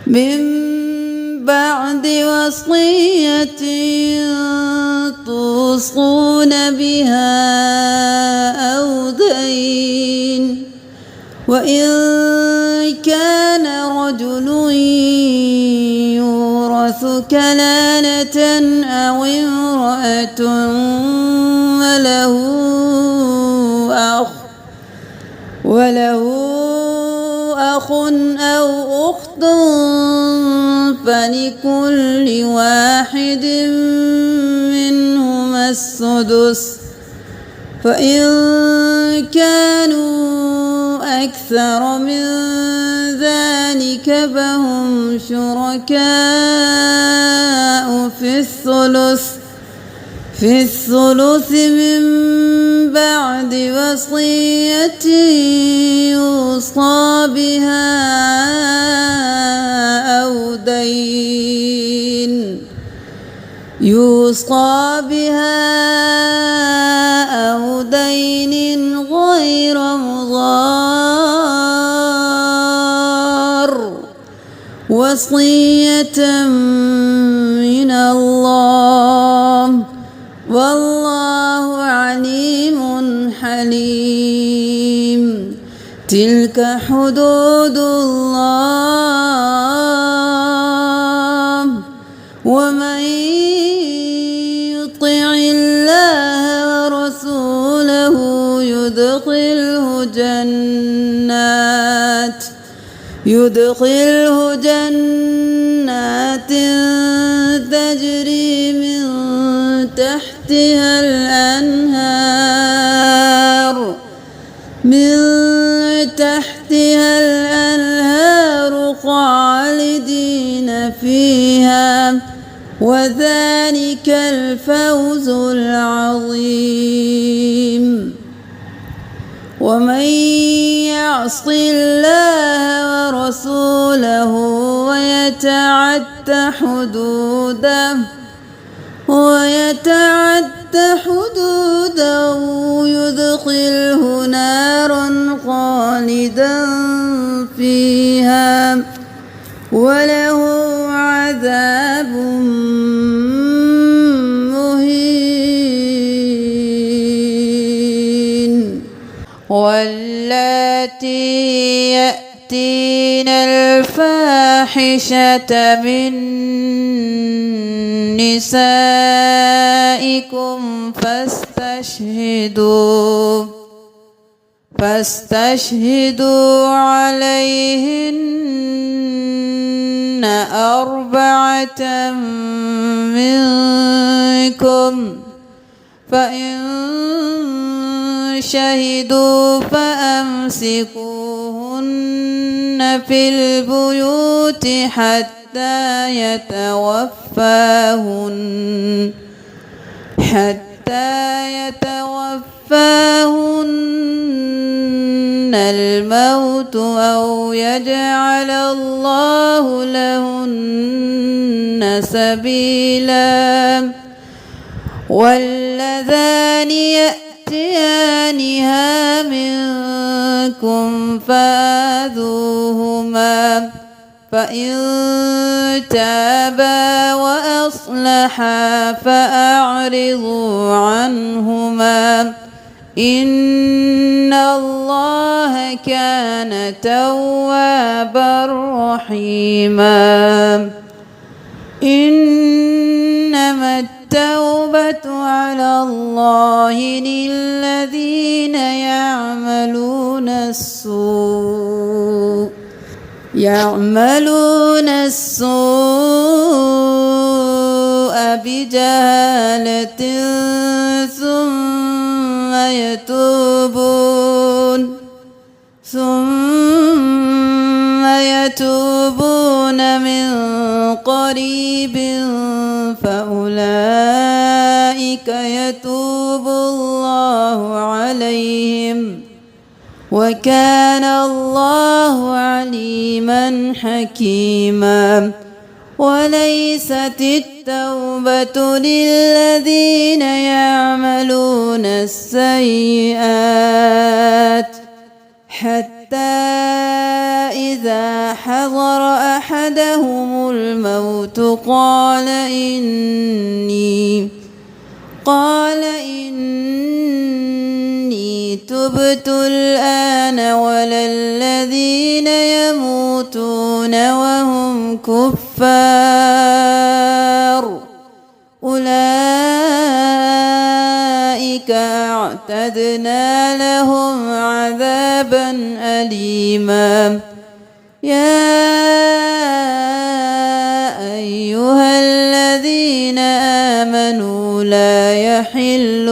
من بعد وصية توصون بها أو دين وإن كان رجل يورث كلالة أو امرأة وله أخ أو أخت فلكل واحد منهما السدس فإن كانوا أكثر من ذلك فهم شركاء في الثلث من بعد وصية يوصى بها أو دين غير مضار وصية من الله والله عليم حليم تلك حدود الله ومن يطع الله ورسوله يدخله جنات تحتها الأنهار خالدين فيها وذلك الفوز العظيم. ومن يعص الله ورسوله ويتعد حدوده يدخله نارا خالدا فيها وله عذاب مهين. واللاتي يأتين الفاحشة من نسائكم فاستشهدوا عليهن 4 منكم، فإن شهدوا فأمسكوهن في البيوت حتى يتوفاهن الموت أو يجعل الله لهن سبيلا. واللذان يأتيانها منكم فآذوهما، فإن تابا وأصلحا فأعرضوا عنهما، إن الله كان توابا رحيما. إنما التوبة على الله للذين يعملون السوء بجهالة ثم يتوبون من قريب فأولئك يتوب الله عليهم، وكان الله عليما حكيما. وليست التوبة للذين يعملون السيئات حتى إذا حضر أحدهم الموت قال إني تبت الآن، ولا الذين يموتون وهم كفار أولئك أعتدنا لهم عذابا أليما. يا أيها الذين آمنوا لا يحل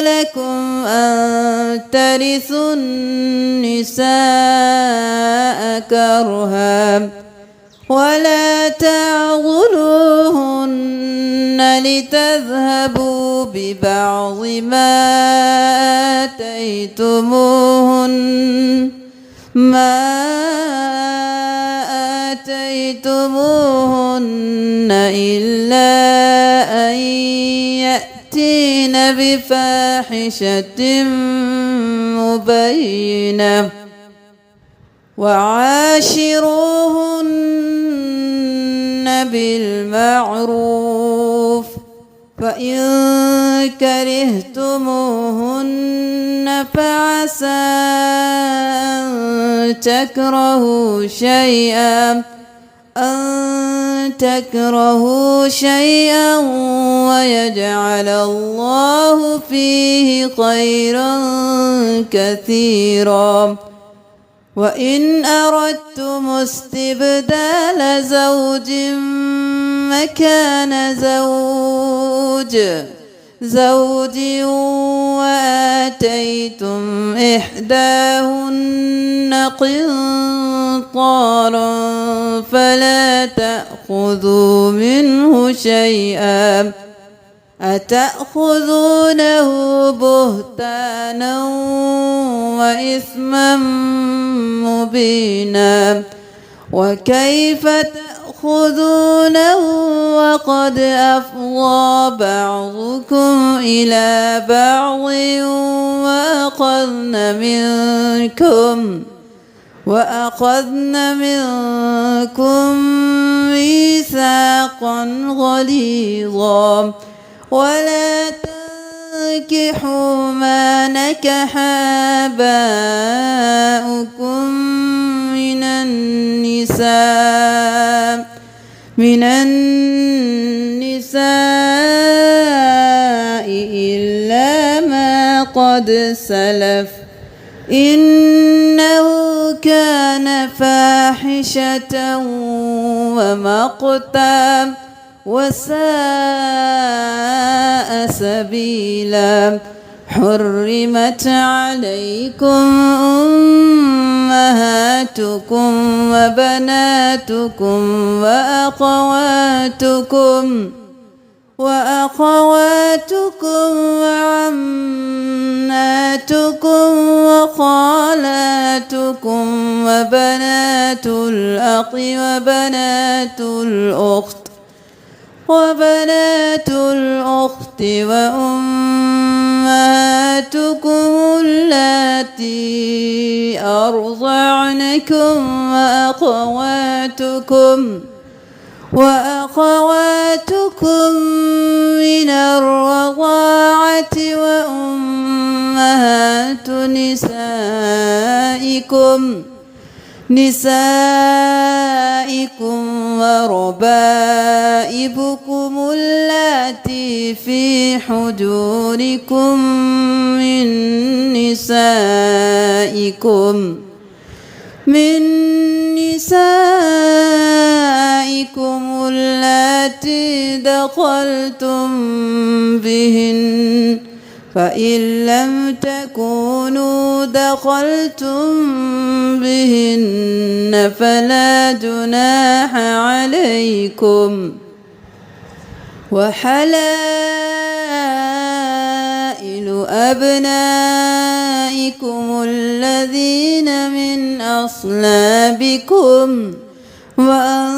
لكم أن ترثوا النساء كرها ولا تعضلوهن لتذهبوا ببعض ما آتيتموهن إلا أن يأتين بفاحشة مبينة، وعاشروهن بالمعروف، فإن كرهتموهن فعسى أن تكرهوا شيئا ويجعل الله فيه خيرا كثيرا. وإن أردتم استبدال زوج مكان زوج وآتيتم إحداهن قنطارا فلا تأخذوا منه شيئا أتأخذونه بهتانا وإثما مبينا وكيف تأخذونه وقد أفضى بعضكم إلى بعض وأخذن منكم ميثاقا غليظا ولا تنكحوا ما نكح آباؤكم من النساء إلا ما قد سلف إنه كان فاحشة ومقتا وساء سبيلا حرمت عليكم أمهاتكم وبناتكم وأخواتكم وعماتكم وخالاتكم وبنات الأخ وبنات الأخت وأمهاتكم اللاتي أرضعنكم وأخواتكم من الرضاعة وأمهات نسائكم وربائبكم اللاتي في حجوركم من نسائكم اللاتي دخلتم بهن فإن لم تكونوا دخلتم بهن فلا جناح عليكم وحلائل أبنائكم الذين من أصلابكم وأن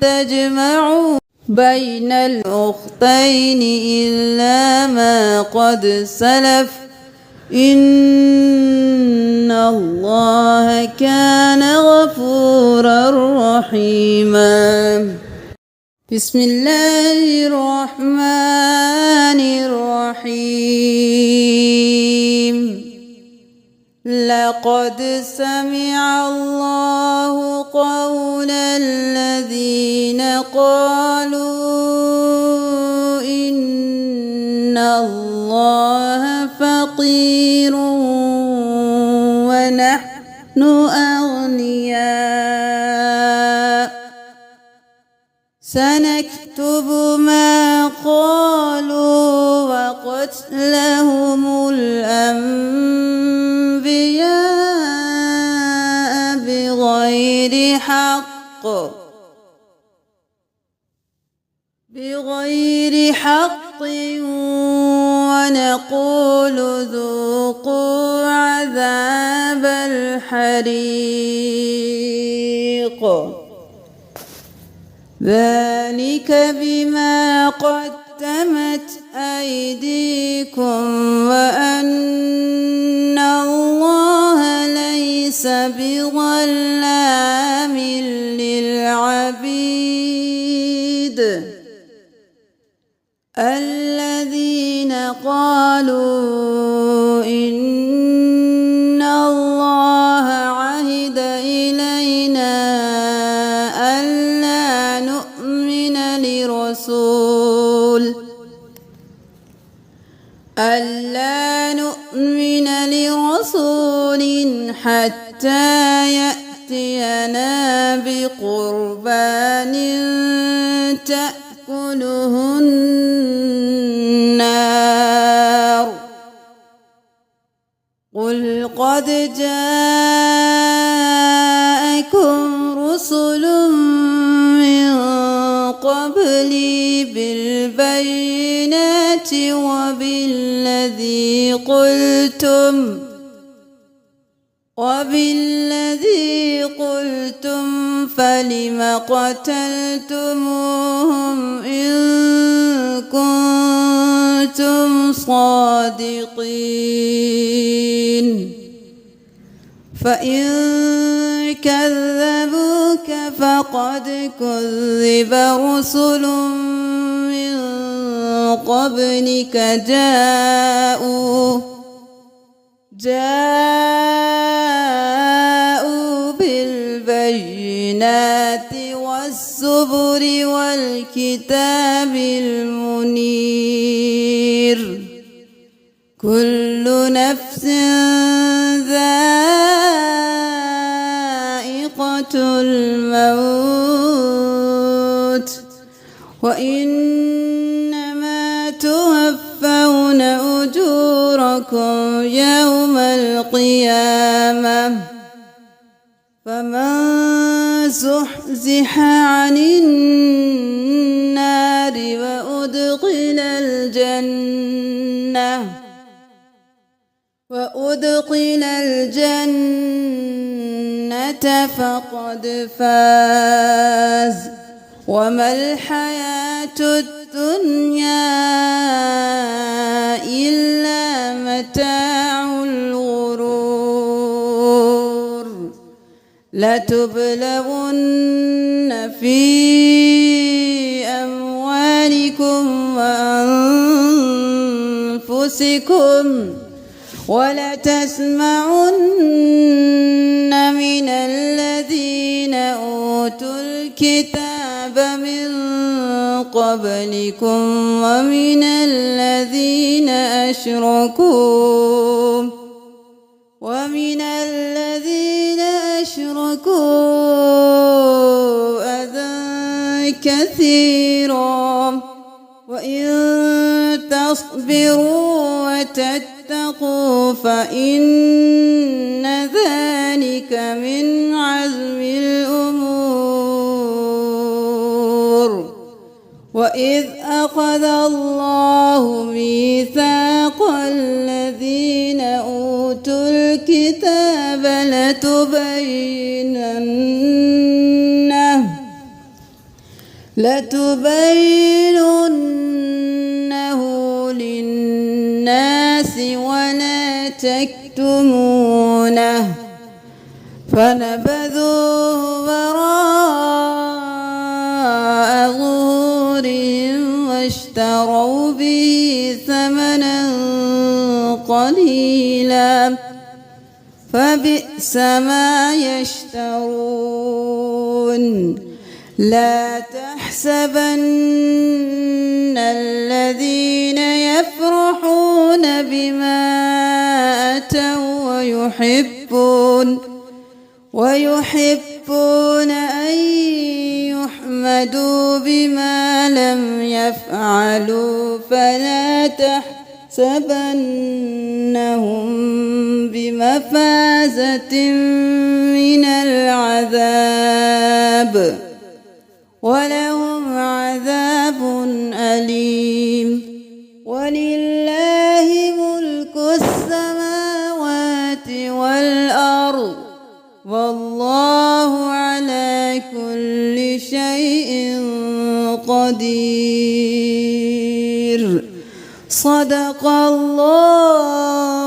تجمعوا بين الأختين إلا ما قد سلف إن الله كان غفورا رحيما. بسم الله الرحمن الرحيم. لقد سمع الله قول الذين قالوا إن الله فقير ونحن أغنياء سنكتب ما قالوا وقتلهم الأنبياء بغير حق ونقول ذوقوا عذاب الحريق ذلك بما قدمت أيديكم وأن الله ليس بظلام للعبيد. الذين قالوا إن الله عهد إلينا ألا نؤمن لرسول رسول حتى يأتينا بقربان تأكله النار قل قد جاءكم رسل من قبلي بالبينات وبالذي قلتم فلم قتلتموهم إن كنتم صادقين فإن كذبوك فقد كذب رسل من قبلك جاءوا بالبينات والزبر والكتاب المنير كل نفس ذائقة الموت وإنما توفون أجوركم يوم القيامة فمن زحزح عن النار وأدخل الجنة فقد فاز وما الحياة الدنيا إلا متاع الغرور لتبلغن في أموالكم وأنفسكم ولتسمعن من الذين أوتوا الكتاب من قبلكم ومن الذين أشركوا أذى كثيرا وإن تصبروا وتتقوا فإن ذلك من عزم الأمور وإذ أخذ الله ميثاق الذين أوتوا الكتاب لتبيننه للناس ولا تكتمونه فنبذوه وراء ظهورهم واشتروا به ثمنا قليلا فبئس ما يشترون لا تحسبن الذين يفرحون بما أتوا ويحبون أن يحمدوا بما لم يفعلوا فلا تحسبنهم بمفازة من العذاب ولهم عذاب أليم ولله ملك السماوات والأرض والله على كل شيء قدير صدق الله